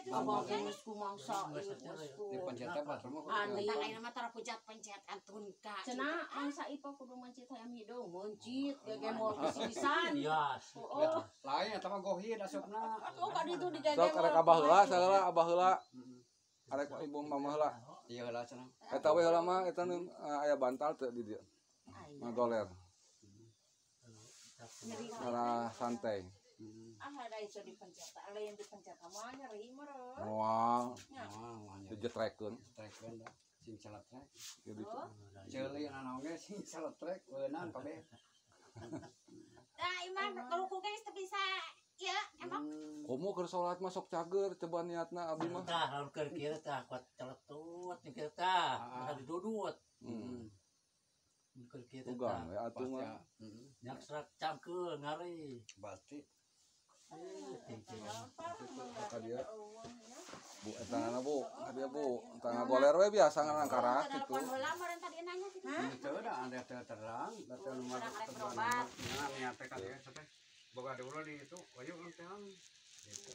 Abang geus kumangsa Dipencet apa semua. Anu Tangay nama tara pujat pencet antun ka. cenah angsa ipa kudu mencit hayam hidung mencit gegemol kesisan. Iya. Oh, Lain eta mah gohid asupna. oh ka ditu Sok digegemol. arek abah heula sageula abah heula. Arek ibu mama heula. Iya lah cenah. Eta we heula mah eta nu aya bantal teu di dieu. Ngagoler. Malah santai. Ah ada iso dipencet. Ada yang dipencet mah nyeri meureun. Wah, Wah, dijetrekeun. Trek da. Sing celetrek. Jadi Ceuli anu ge sing celetrek beunang kabeh. Nah, imah kalau geus teu bisa ya emang komo keur salat mah sok cager coba niatna abdi mah. Tah lamun keur kieu tah kuat celetut nih kieu tah. Bisa didudut. Keur kieu tah. Tugang we atuh mah. Nyak serak cangkeul ngari. Pasti. Ka dia. Bu eta na bu, dia bu, eta ngagoler we biasa ngarangkarak kitu. telepon heula meureun tadi nanya gitu. Itu dah ada terang, ada nomor telepon. Nah, niat teh kan ya, teh. Boga dulu di itu, ayo kan. Gitu.